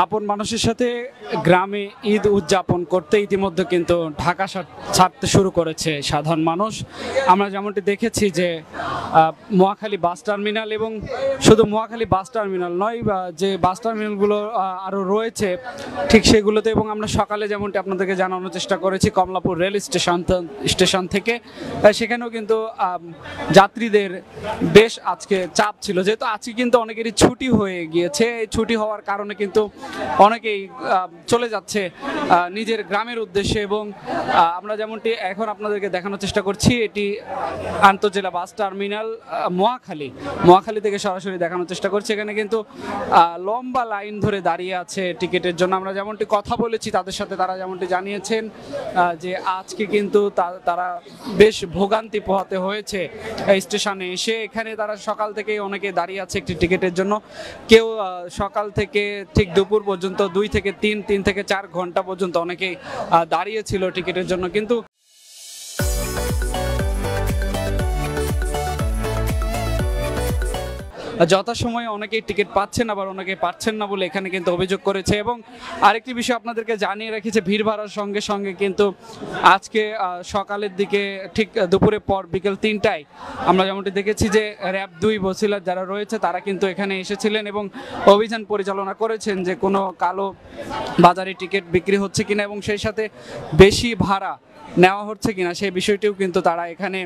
আপন মানুষের সাথে গ্রামে ঈদ উদযাপন করতে ইতিমধ্যে কিন্তু ঢাকা ছাড়তে শুরু করেছে সাধারণ মানুষ। আমরা যেমনটি দেখেছি যে মহাখালী বাস টার্মিনাল এবং শুধু মহাখালী বাস টার্মিনাল নয়, যে বাস টার্মিনালগুলো আরও রয়েছে ঠিক সেগুলোতে, এবং আমরা সকালে যেমনটি আপনাদেরকে জানানোর চেষ্টা করেছি কমলাপুর রেল স্টেশন থেকে, সেখানেও কিন্তু যাত্রীদের বেশ আজকে চাপ ছিল, যেহেতু আজকে কিন্তু অনেকেরই ছুটি হয়ে গিয়েছে। ছুটি হওয়ার কারণে কিন্তু অনেকেই চলে যাচ্ছে নিজের গ্রামের উদ্দেশ্যে। এবং আমরা যেমনটি এখন আপনাদেরকে দেখানোর চেষ্টা করছি, এটি আন্তঃজেলা বাস টার্মিনাল মহাখালী থেকে সরাসরি দেখানোর চেষ্টা করছি। এখানে কিন্তু লম্বা লাইন ধরে দাঁড়িয়ে আছে টিকিটের জন্য। আমরা যেমনটি কথা বলেছি তাদের সাথে, তারা যেমনটি জানিয়েছেন যে আজকে কিন্তু তারা বেশ ভোগান্তি পোহাতে হয়েছে স্টেশনে এসে। এখানে তারা সকাল থেকে অনেকে দাঁড়িয়ে আছে একটি টিকিটের জন্য। কেউ সকাল থেকে ঠিক দুপুর পর্যন্ত 2 থেকে 3 থেকে 4 ঘন্টা পর্যন্ত অনেকেই দাঁড়িয়েছিল টিকিটের জন্য। কিন্তু যথাসময়ে অনেকেই টিকিট পাচ্ছেন, আবার অনেকে পাচ্ছেন না বলে এখানে কিন্তু অভিযোগ করেছে। এবং আরেকটি বিষয় আপনাদেরকে জানিয়ে রেখেছে, ভিড় বাড়ার সঙ্গে সঙ্গে কিন্তু আজকে সকালের দিকে ঠিক দুপুরের পর বিকেল 3টায় আমরা যেমনটি দেখেছি যে র‍্যাব 2 বসিলার যারা রয়েছে তারা কিন্তু এখানে এসেছিলেন এবং অভিযান পরিচালনা করেছেন যে কোনো কালো বাজারে টিকিট বিক্রি হচ্ছে কিনা এবং সেই সাথে বেশি ভাড়া নেওয়া হচ্ছে কিনা সেই বিষয়টিও কিন্তু তারা এখানে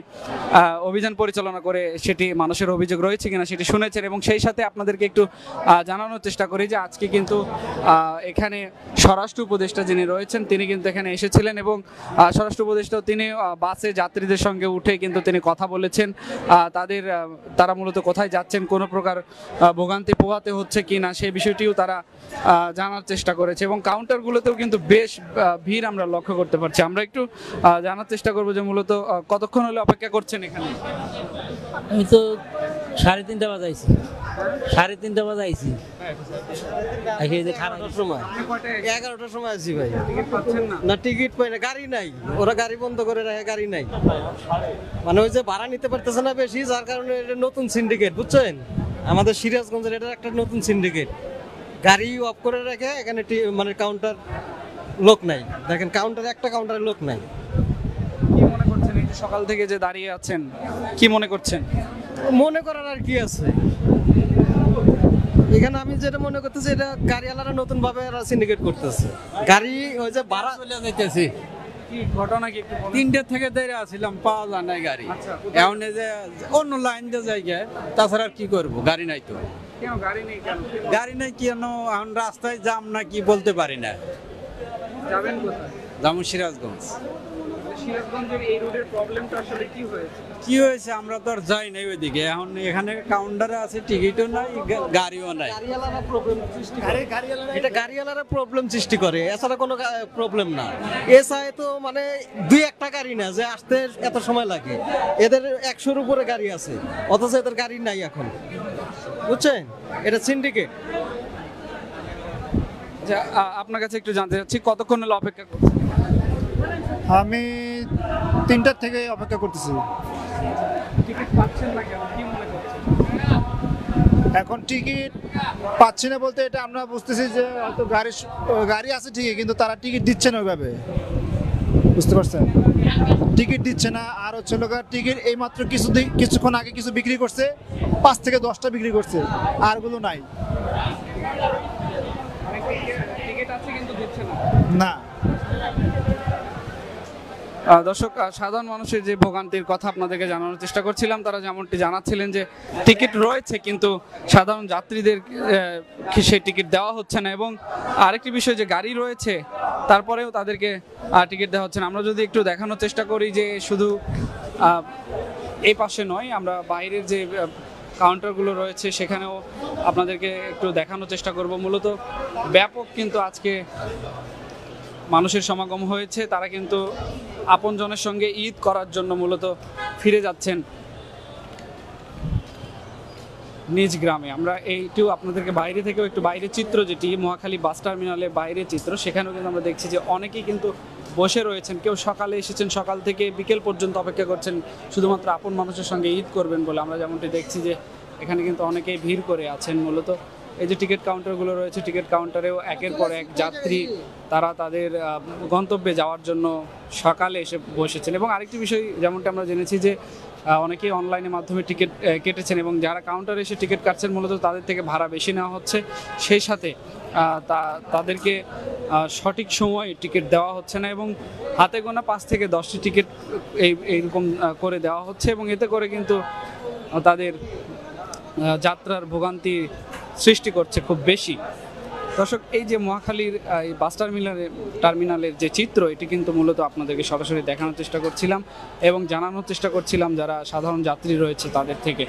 অভিযান পরিচালনা করে সেটি মানুষের অভিযোগ রয়েছে কিনা সেটি শুনেছেন। এবং সেই সাথে আপনাদেরকে একটু জানানোর চেষ্টা করি যে আজকে কিন্তু এখানে স্বরাষ্ট্র উপদেষ্টা যিনি রয়েছেন তিনি কিন্তু এখানে এসেছিলেন এবং স্বরাষ্ট্র উপদেষ্টা তিনি বাসে যাত্রীদের সঙ্গে উঠে কিন্তু তিনি কথা বলেছেন তারা মূলত কোথায় যাচ্ছেন, কোনো প্রকার ভোগান্তি পোহাতে হচ্ছে কিনা সেই বিষয়টিও তারা জানার চেষ্টা করেছে। এবং কাউন্টারগুলোতেও কিন্তু বেশ ভিড় আমরা লক্ষ্য করতে পারছি। আমরা একটু জানার চেষ্টা করবো যে মূলত কতক্ষণ হলে অপেক্ষা করছেন এখানে? আমি তো 3:30 বাজাইছি, 3:30 বাজাইছি। 11টার সময় আছি ভাই, না টিকিট পাই না, গাড়ি নাই, ওরা গাড়ি বন্ধ করে রাখে, গাড়ি নাই, মানে ওই যে ভাড়া নিতে পারতেছে না বেশি, যার কারণে এটা নতুন সিন্ডিকেট, বুঝছেন? আমাদের সিরাজগঞ্জের এটা একটা নতুন সিন্ডিকেট, গাড়ি অফ করে রাখে এখানে, মানে কাউন্টার লোক নাই, দেখেন কাউন্টারে একটা কাউন্টারে লোক নাই। কি মনে করছেন এই যে সকাল থেকে যে দাঁড়িয়ে আছেন, কি মনে করছেন? মনে করার আর কি আছে এখানে, আমি যেটা মনে করতেছি এটা গাড়িওয়ালারা নতুন ভাবে সিন্ডিকেট করতেছে, গাড়ি ওই যে ভাড়া চলে যাইতেছে। কি ঘটনা কি একটু বলুন। 3টা থেকে দাঁড়িয়ে আসছিলাম, পাওয়া যায় না গাড়ি। এখন এই যে অন্য লাইন দিয়ে জায়গায়, তাছাড়া আর কি করবো, গাড়ি নাই তো। কেন গাড়ি নেই? কেন গাড়ি নাই কেন, এখন রাস্তায় জাম না কি বলতে পারি না। যাবেন কোথায়? যেমন সিরাজগঞ্জ। সিরাজগঞ্জের এই রোডের প্রবলেমটা আসলে কি হয়েছে? কি হয়েছে আমরা তো আর যাই নাই ওইদিকে, এখন এখানে কাউন্টারে আছে, টিকিটও নাই, গাড়িও নাই। এটা গাড়িওয়ালারা প্রবলেম সৃষ্টি করে, এছাড়া কোনো প্রবলেম না। এছাড়া তো মানে 2-1টা গাড়ি না যে আসতে এত সময় লাগে, এদের 100-র উপরে গাড়ি আছে, অথচ এদের গাড়ি নাই এখন, বুঝছেন? এটা সিন্ডিকেট। আপনার কাছে একটু জানতে চাচ্ছি কতক্ষণ হলো অপেক্ষা করছেন? আমি 3টার থেকে অপেক্ষা করতেছি। টিকিট পাচ্ছেন না কেন, কি মনে করছেন? এখন টিকিট পাচ্ছি না বলতে এটা আমরা বুঝতেছি যে হয়তো গাড়ি আছে ঠিকই, কিন্তু তারা টিকিট দিচ্ছে না ওইভাবে, বুঝতে পারছেন? টিকিট দিচ্ছে না। আর হচ্ছে লোক টিকিট এইমাত্র কিছুক্ষণ আগে কিছু বিক্রি করছে, 5 থেকে 10টা বিক্রি করছে, আরগুলো নাই। টিকিট আছে কিন্তু দিচ্ছে না। দর্শক, সাধারণ মানুষের যে ভোগান্তির কথা আপনাদেরকে জানানোর চেষ্টা করছিলাম, তারা যেমনটি জানাচ্ছিলেন যে টিকিট রয়েছে কিন্তু সাধারণ যাত্রীদের সেই টিকিট দেওয়া হচ্ছে না। এবং আরেকটি বিষয় যে গাড়ি রয়েছে তারপরেও তাদেরকে টিকিট দেওয়া হচ্ছে না। আমরা যদি একটু দেখানোর চেষ্টা করি যে শুধু এই পাশে নয়, আমরা বাইরের যে কাউন্টারগুলো রয়েছে সেখানেও আপনাদেরকে একটু দেখানোর চেষ্টা করব। মূলত ব্যাপক কিন্তু আজকে মানুষের সমাগম হয়েছে, তারা কিন্তু আপনজনের সঙ্গে ঈদ করার জন্য মূলত ফিরে যাচ্ছেন নিজ গ্রামে। আমরা এইটিও আপনাদেরকে বাইরে থেকেও একটু বাইরের চিত্র, যেটি মহাখালী বাস টার্মিনালের বাইরের চিত্র, সেখানেও কিন্তু আমরা দেখছি যে অনেকেই কিন্তু বসে রয়েছেন। কেউ সকালে এসেছেন, সকাল থেকে বিকেল পর্যন্ত অপেক্ষা করছেন শুধুমাত্র আপন মানুষের সঙ্গে ঈদ করবেন বলে। আমরা যেমনটি দেখছি যে এখানে কিন্তু অনেকেই ভিড় করে আছেন মূলত এই যে টিকিট কাউন্টারগুলো রয়েছে, টিকিট কাউন্টারেও একের পর এক যাত্রী তারা তাদের গন্তব্যে যাওয়ার জন্য সকালে এসে বসেছেন। এবং আরেকটি বিষয় যেমনটা আমরা জেনেছি যে অনেকেই অনলাইনের মাধ্যমে টিকিট কেটেছেন এবং যারা কাউন্টারে এসে টিকিট কাটছেন মূলত তাদের থেকে ভাড়া বেশি নেওয়া হচ্ছে, সেই সাথে তাদেরকে সঠিক সময়ে টিকিট দেওয়া হচ্ছে না এবং হাতে গোনা 5 থেকে 10টি টিকিট এইরকম করে দেওয়া হচ্ছে এবং এতে করে কিন্তু তাদের যাত্রার ভোগান্তি সৃষ্টি করছে খুব বেশি। দর্শক, এই যে মহাখালীর এই বাস টার্মিনালের যে চিত্র, এটি কিন্তু মূলত আপনাদেরকে সরাসরি দেখানোর চেষ্টা করছিলাম এবং জানানোর চেষ্টা করছিলাম যারা সাধারণ যাত্রী রয়েছে তাদের থেকে।